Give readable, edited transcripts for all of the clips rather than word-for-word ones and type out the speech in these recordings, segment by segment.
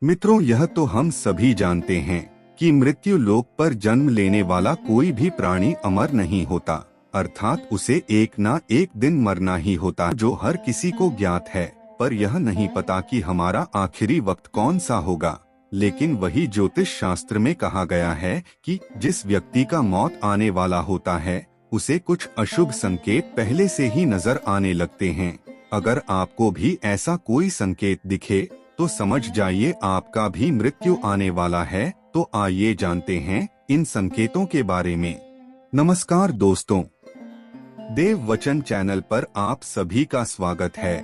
मित्रों, यह तो हम सभी जानते हैं कि मृत्यु लोक पर जन्म लेने वाला कोई भी प्राणी अमर नहीं होता, अर्थात उसे एक ना एक दिन मरना ही होता, जो हर किसी को ज्ञात है। पर यह नहीं पता कि हमारा आखिरी वक्त कौन सा होगा। लेकिन वही ज्योतिष शास्त्र में कहा गया है कि जिस व्यक्ति का मौत आने वाला होता है उसे कुछ अशुभ संकेत पहले से ही नजर आने लगते हैं। अगर आपको भी ऐसा कोई संकेत दिखे तो समझ जाइए आपका भी मृत्यु आने वाला है। तो आइए जानते हैं इन संकेतों के बारे में। नमस्कार दोस्तों, देव वचन चैनल पर आप सभी का स्वागत है।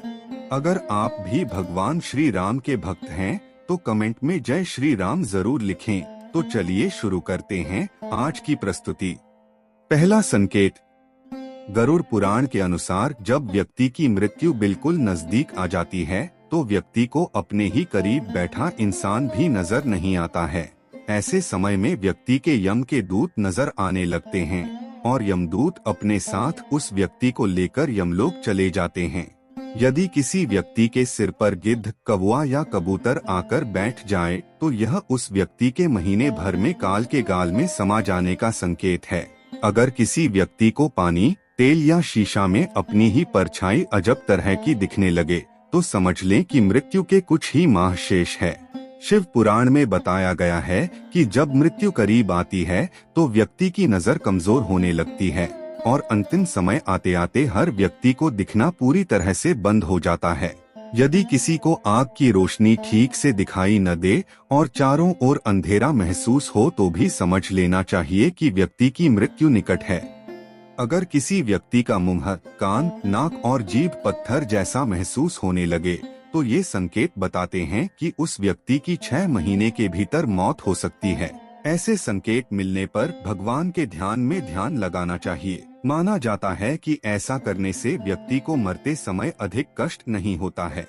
अगर आप भी भगवान श्री राम के भक्त हैं तो कमेंट में जय श्री राम जरूर लिखें। तो चलिए शुरू करते हैं आज की प्रस्तुति। पहला संकेत, गरुड़ पुराण के अनुसार जब व्यक्ति की मृत्यु बिल्कुल नजदीक आ जाती है तो व्यक्ति को अपने ही करीब बैठा इंसान भी नजर नहीं आता है। ऐसे समय में व्यक्ति के यम के दूत नजर आने लगते हैं और यमदूत अपने साथ उस व्यक्ति को लेकर यमलोक चले जाते हैं। यदि किसी व्यक्ति के सिर पर गिद्ध, कौवा या कबूतर आकर बैठ जाए तो यह उस व्यक्ति के महीने भर में काल के गाल में समा जाने का संकेत है। अगर किसी व्यक्ति को पानी, तेल या शीशा में अपनी ही परछाई अजब तरह की दिखने लगे तो समझ लें कि मृत्यु के कुछ ही माह शेष है। शिव पुराण में बताया गया है कि जब मृत्यु करीब आती है तो व्यक्ति की नजर कमजोर होने लगती है और अंतिम समय आते आते हर व्यक्ति को दिखना पूरी तरह से बंद हो जाता है। यदि किसी को आग की रोशनी ठीक से दिखाई न दे और चारों ओर अंधेरा महसूस हो तो भी समझ लेना चाहिए कि व्यक्ति की मृत्यु निकट है। अगर किसी व्यक्ति का मुंह, कान, नाक और जीभ पत्थर जैसा महसूस होने लगे तो ये संकेत बताते हैं कि उस व्यक्ति की 6 महीने के भीतर मौत हो सकती है। ऐसे संकेत मिलने पर भगवान के ध्यान में ध्यान लगाना चाहिए। माना जाता है कि ऐसा करने से व्यक्ति को मरते समय अधिक कष्ट नहीं होता है।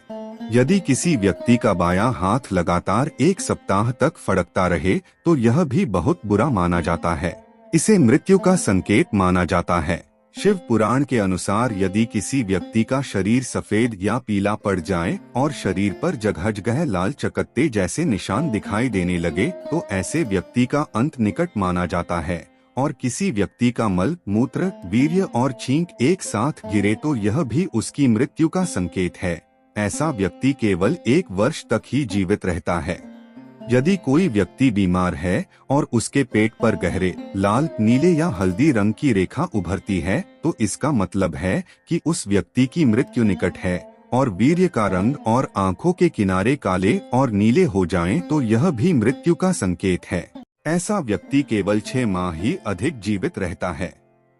यदि किसी व्यक्ति का बायां हाथ लगातार 1 सप्ताह तक फड़कता रहे तो यह भी बहुत बुरा माना जाता है। इसे मृत्यु का संकेत माना जाता है। शिव पुराण के अनुसार यदि किसी व्यक्ति का शरीर सफेद या पीला पड़ जाए और शरीर पर जगह जगह लाल चकत्ते जैसे निशान दिखाई देने लगे तो ऐसे व्यक्ति का अंत निकट माना जाता है। और किसी व्यक्ति का मल, मूत्र, वीर्य और छींक एक साथ गिरे तो यह भी उसकी मृत्यु का संकेत है। ऐसा व्यक्ति केवल 1 वर्ष तक ही जीवित रहता है। यदि कोई व्यक्ति बीमार है और उसके पेट पर गहरे लाल, नीले या हल्दी रंग की रेखा उभरती है तो इसका मतलब है कि उस व्यक्ति की मृत्यु निकट है। और वीर्य का रंग और आंखों के किनारे काले और नीले हो जाएं तो यह भी मृत्यु का संकेत है। ऐसा व्यक्ति केवल 6 माह ही अधिक जीवित रहता है।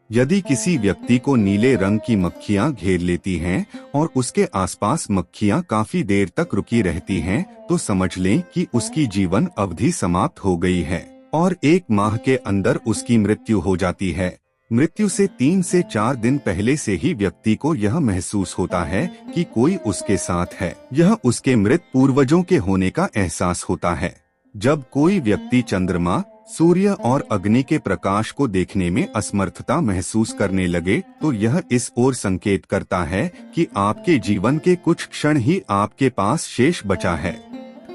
यदि किसी व्यक्ति को नीले रंग की मक्खियां घेर लेती हैं और उसके आसपास मक्खियां काफी देर तक रुकी रहती हैं तो समझ लें कि उसकी जीवन अवधि समाप्त हो गई है और 1 माह के अंदर उसकी मृत्यु हो जाती है। मृत्यु से 3 से 4 दिन पहले से ही व्यक्ति को यह महसूस होता है कि कोई उसके साथ है। यह उसके मृत पूर्वजों के होने का एहसास होता है। जब कोई व्यक्ति चंद्रमा, सूर्य और अग्नि के प्रकाश को देखने में असमर्थता महसूस करने लगे तो यह इस ओर संकेत करता है कि आपके जीवन के कुछ क्षण ही आपके पास शेष बचा है।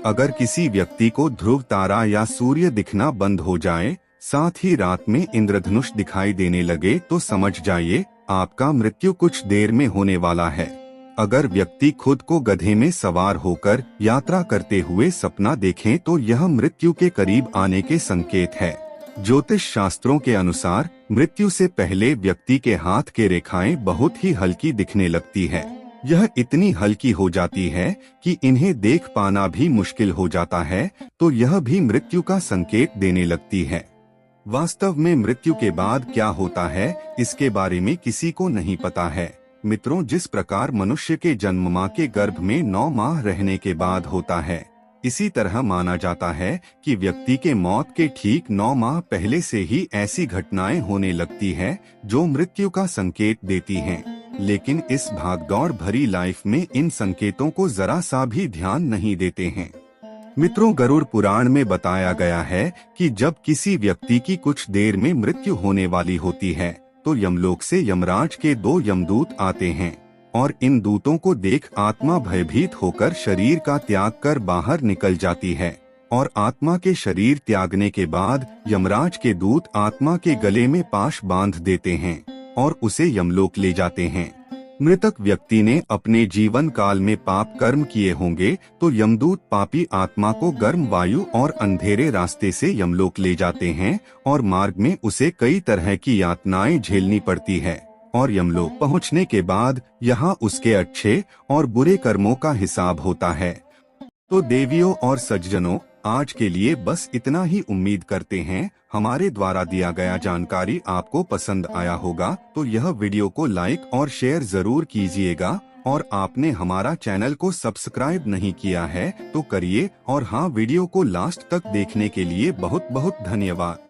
अगर किसी व्यक्ति को ध्रुव तारा या सूर्य दिखना बंद हो जाए, साथ ही रात में इंद्रधनुष दिखाई देने लगे तो समझ जाइए आपका मृत्यु कुछ देर में होने वाला है। अगर व्यक्ति खुद को गधे में सवार होकर यात्रा करते हुए सपना देखें तो यह मृत्यु के करीब आने के संकेत है। ज्योतिष शास्त्रों के अनुसार मृत्यु से पहले व्यक्ति के हाथ के रेखाएं बहुत ही हल्की दिखने लगती है। यह इतनी हल्की हो जाती है कि इन्हें देख पाना भी मुश्किल हो जाता है तो यह भी मृत्यु का संकेत देने लगती है। वास्तव में मृत्यु के बाद क्या होता है इसके बारे में किसी को नहीं पता है। मित्रों, जिस प्रकार मनुष्य के जन्म मां के गर्भ में 9 माह रहने के बाद होता है, इसी तरह माना जाता है कि व्यक्ति के मौत के ठीक 9 माह पहले से ही ऐसी घटनाएं होने लगती है जो मृत्यु का संकेत देती हैं। लेकिन इस भागदौड़ भरी लाइफ में इन संकेतों को जरा सा भी ध्यान नहीं देते हैं। मित्रों, गरुड़ पुराण में बताया गया है कि जब किसी व्यक्ति की कुछ देर में मृत्यु होने वाली होती है तो यमलोक से यमराज के 2 यमदूत आते हैं और इन दूतों को देख आत्मा भयभीत होकर शरीर का त्याग कर बाहर निकल जाती है। और आत्मा के शरीर त्यागने के बाद यमराज के दूत आत्मा के गले में पाश बांध देते हैं और उसे यमलोक ले जाते हैं। मृतक व्यक्ति ने अपने जीवन काल में पाप कर्म किए होंगे तो यमदूत पापी आत्मा को गर्म वायु और अंधेरे रास्ते से यमलोक ले जाते हैं और मार्ग में उसे कई तरह की यातनाएं झेलनी पड़ती है। और यमलोक पहुंचने के बाद यहाँ उसके अच्छे और बुरे कर्मों का हिसाब होता है। तो देवियों और सज्जनों, आज के लिए बस इतना ही। उम्मीद करते हैं हमारे द्वारा दिया गया जानकारी आपको पसंद आया होगा। तो यह वीडियो को लाइक और शेयर जरूर कीजिएगा और आपने हमारा चैनल को सब्सक्राइब नहीं किया है तो करिए। और हाँ, वीडियो को लास्ट तक देखने के लिए बहुत बहुत धन्यवाद।